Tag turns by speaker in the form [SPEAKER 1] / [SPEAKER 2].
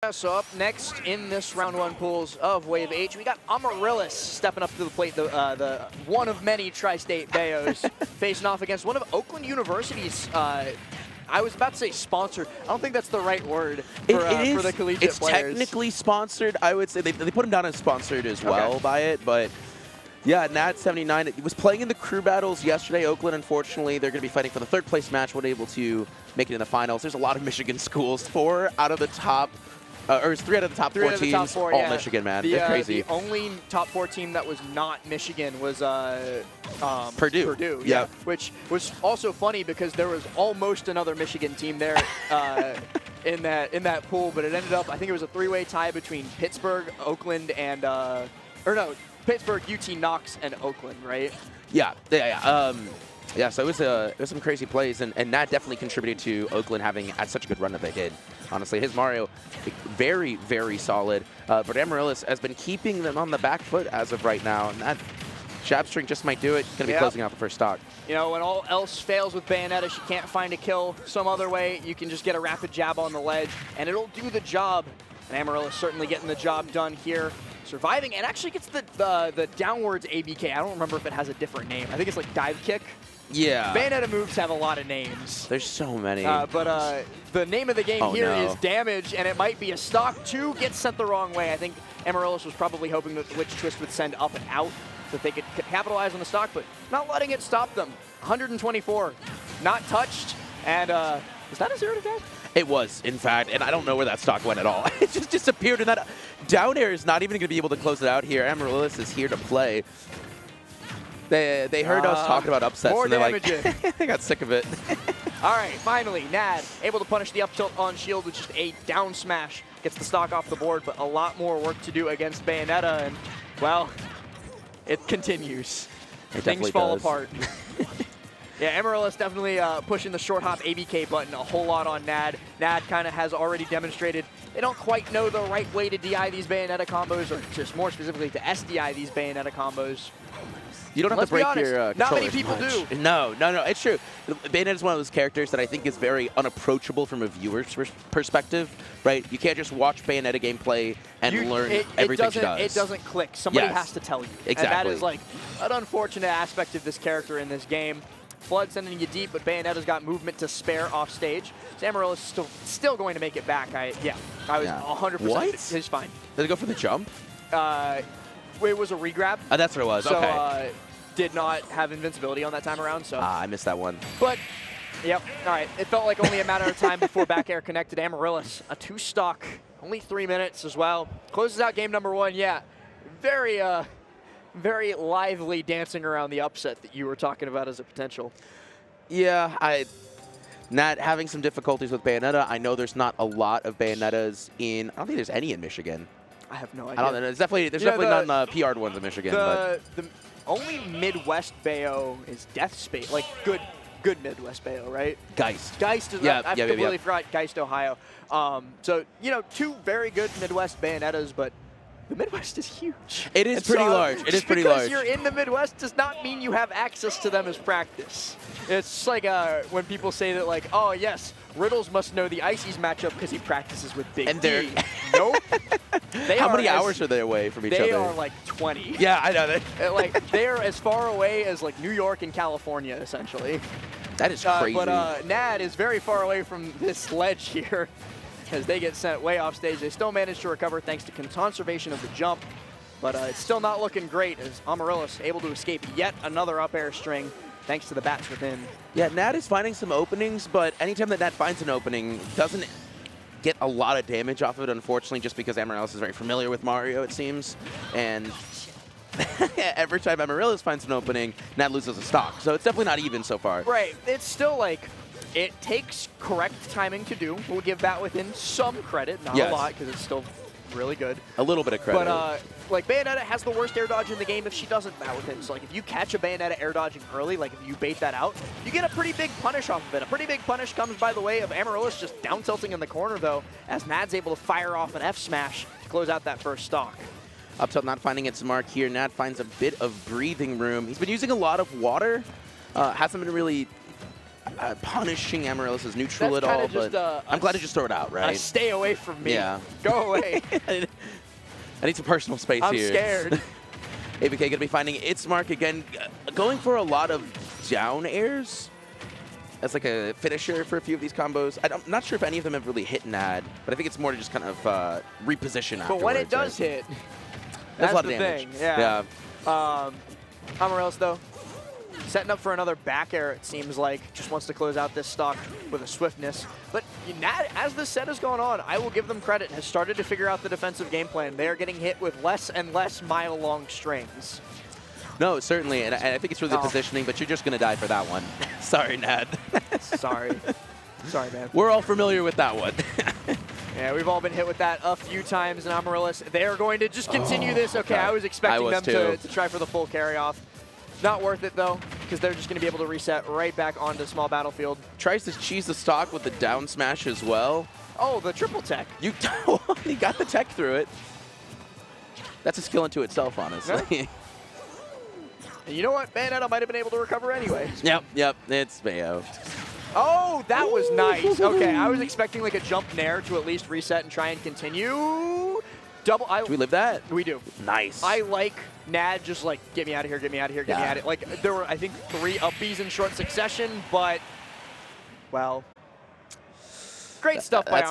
[SPEAKER 1] Yeah, so up next in this round 1 pools of Wave H, we got Amaryllis stepping up to the plate, the one of many Tri-State Bayos, facing off against one of Oakland University's, I was about to say sponsored. I don't think that's the right word for the collegiate players.
[SPEAKER 2] It's technically sponsored. I would say they put him down as sponsored as well by it, but yeah, Nad79 it was playing in the crew battles yesterday. Oakland, unfortunately, they're going to be fighting for the 3rd place match. Weren't able to make it in the finals. There's a lot of Michigan schools. 4 out of the top, or 3 out of the top 4 teams, all Michigan, man. It's crazy.
[SPEAKER 1] The only top 4 team that was not Michigan was
[SPEAKER 2] Purdue.
[SPEAKER 1] Purdue, yeah. Which was also funny because there was almost another Michigan team there in that pool, but it ended up, I think it was a 3-way tie between Pittsburgh, Oakland, and Pittsburgh, UT Knox, and Oakland, right?
[SPEAKER 2] Yeah. So it was some crazy plays, and that definitely contributed to Oakland having such a good run that they did. Honestly, his Mario, very, very solid. But Amaryllis has been keeping them on the back foot as of right now, and that jab string just might do it. Going to be closing out the first stock.
[SPEAKER 1] You know, when all else fails with Bayonetta, she can't find a kill some other way. You can just get a rapid jab on the ledge, and it'll do the job. And Amaryllis certainly getting the job done here. Surviving, and actually gets the downwards ABK. I don't remember if it has a different name. I think it's like dive kick.
[SPEAKER 2] Yeah.
[SPEAKER 1] Bayonetta moves have a lot of names.
[SPEAKER 2] There's so many.
[SPEAKER 1] But the name of the game here is damage, and it might be a stock. 2 gets sent the wrong way. I think Amaryllis was probably hoping that the Witch Twist would send up and out so that they could capitalize on the stock, but not letting it stop them. 124, not touched, and was that a 0-5?
[SPEAKER 2] It was, in fact, and I don't know where that stock went at all. It just disappeared, and that down air is not even going to be able to close it out here. Amaryllis is here to play. They heard us talking about upsets, and they're like, they got sick of it.
[SPEAKER 1] All right, finally, Nad able to punish the up tilt on shield with just a down smash. Gets the stock off the board, but a lot more work to do against Bayonetta, and, well, it continues. Things fall apart. Yeah, Amaryllis definitely pushing the short hop ABK button a whole lot on Nad. Nad kind of has already demonstrated they don't quite know the right way to DI these Bayonetta combos, or just more specifically to SDI these Bayonetta combos.
[SPEAKER 2] You don't have to break your
[SPEAKER 1] not many people do.
[SPEAKER 2] No, it's true. Bayonetta is one of those characters that I think is very unapproachable from a viewer's perspective, right? You can't just watch Bayonetta gameplay and learn everything she does.
[SPEAKER 1] It doesn't click. Somebody has to tell you.
[SPEAKER 2] Exactly.
[SPEAKER 1] And that is like an unfortunate aspect of this character in this game. Flood sending you deep, but Bayonetta's got movement to spare off stage. So Amaryllis is still going to make it back. I was 100%.
[SPEAKER 2] What?
[SPEAKER 1] It's fine.
[SPEAKER 2] Did it go for the jump?
[SPEAKER 1] It was a regrab.
[SPEAKER 2] Oh, that's what it was.
[SPEAKER 1] So,
[SPEAKER 2] okay.
[SPEAKER 1] Did not have invincibility on that time around. So
[SPEAKER 2] I missed that one.
[SPEAKER 1] But, yep. All right. It felt like only a matter of time before back air connected. Amaryllis, a 2-stock, only 3 minutes as well. Closes out game number 1. Yeah, very lively dancing around the upset that you were talking about as a potential.
[SPEAKER 2] Yeah, Not having some difficulties with Bayonetta. I know there's not a lot of Bayonettas in. I don't think there's any in Michigan.
[SPEAKER 1] I have no idea.
[SPEAKER 2] I don't know. There's definitely none PR'd ones in Michigan.
[SPEAKER 1] The only Midwest Bayo is Death Space, like good Midwest Bayo, right?
[SPEAKER 2] Geist.
[SPEAKER 1] Geist is. I completely forgot Geist, Ohio. So 2 very good Midwest Bayonettas, but the Midwest is huge.
[SPEAKER 2] It is pretty large. It is pretty large.
[SPEAKER 1] Because you're in the Midwest does not mean you have access to them as practice. It's like when people say that, like, oh, yes, Riddles must know the Ices matchup because he practices with Big D. Nope.
[SPEAKER 2] How many hours are they away from each other?
[SPEAKER 1] They are like 20.
[SPEAKER 2] Yeah, I know that.
[SPEAKER 1] Like, they are as far away as like New York and California, essentially.
[SPEAKER 2] That is crazy.
[SPEAKER 1] But Nad is very far away from this ledge here. As they get sent way off stage. They still manage to recover thanks to conservation of the jump, but it's still not looking great as Amaryllis able to escape yet another up air string thanks to the bats within.
[SPEAKER 2] Yeah, Nad is finding some openings, but anytime that Nad finds an opening, doesn't get a lot of damage off of it, unfortunately, just because Amaryllis is very familiar with Mario, it seems. And every time Amaryllis finds an opening, Nad loses a stock. So it's definitely not even so far.
[SPEAKER 1] Right. It's still like, it takes correct timing to do. We'll give Bat Within some credit, not a lot, because it's still really good.
[SPEAKER 2] A little bit of credit.
[SPEAKER 1] But like Bayonetta has the worst air dodge in the game if she doesn't Bat Within. So like if you catch a Bayonetta air dodging early, like if you bait that out, you get a pretty big punish off of it. A pretty big punish comes by the way of Amaryllis just down tilting in the corner though, as Nad's able to fire off an F smash to close out that first stock.
[SPEAKER 2] Up tilt not finding its mark here. Nad finds a bit of breathing room. He's been using a lot of water. Hasn't been really punishing Amaryllis is neutral
[SPEAKER 1] That's
[SPEAKER 2] at all,
[SPEAKER 1] kinda just,
[SPEAKER 2] but I'm glad to just throw it out, right?
[SPEAKER 1] Stay away from me.
[SPEAKER 2] Yeah.
[SPEAKER 1] Go away.
[SPEAKER 2] I need some personal space
[SPEAKER 1] I'm
[SPEAKER 2] here.
[SPEAKER 1] scared.
[SPEAKER 2] ABK going to be finding its mark again, going for a lot of down airs as like a finisher for a few of these combos. I'm not sure if any of them have really hit Nad, but I think it's more to just kind of reposition afterwards.
[SPEAKER 1] But when it does hit,
[SPEAKER 2] that's
[SPEAKER 1] that's
[SPEAKER 2] a lot
[SPEAKER 1] the
[SPEAKER 2] of damage.
[SPEAKER 1] thing. Yeah. Amaryllis, though, setting up for another back air, it seems like. Just wants to close out this stock with a swiftness. But Nad, as this set has gone on, I will give them credit, has started to figure out the defensive game plan. They are getting hit with less and less mile-long strings.
[SPEAKER 2] No, certainly, and I think it's really positioning, but you're just going to die for that one. Sorry, Nad.
[SPEAKER 1] Sorry. Sorry, man.
[SPEAKER 2] We're all familiar with that one.
[SPEAKER 1] Yeah, we've all been hit with that a few times in Amaryllis. They are going to just continue this. Okay, I was expecting them to try for the full carry-off. Not worth it, though, because they're just going to be able to reset right back onto small battlefield.
[SPEAKER 2] Tries to cheese the stock with the down smash as well.
[SPEAKER 1] Oh, the triple tech.
[SPEAKER 2] You got the tech through it. That's a skill into itself, honestly.
[SPEAKER 1] Yeah. And you know what? Bayonetta might have been able to recover anyway.
[SPEAKER 2] Yep, it's Bayo.
[SPEAKER 1] Oh, that was nice. Okay, I was expecting like a jump nair to at least reset and try and continue. Do we
[SPEAKER 2] live that?
[SPEAKER 1] We do.
[SPEAKER 2] Nice.
[SPEAKER 1] I like Nad just like, get me out of here, get me out of here, get me out of here. Like, there were, I think, 3 upbees in short succession, but, well, great stuff by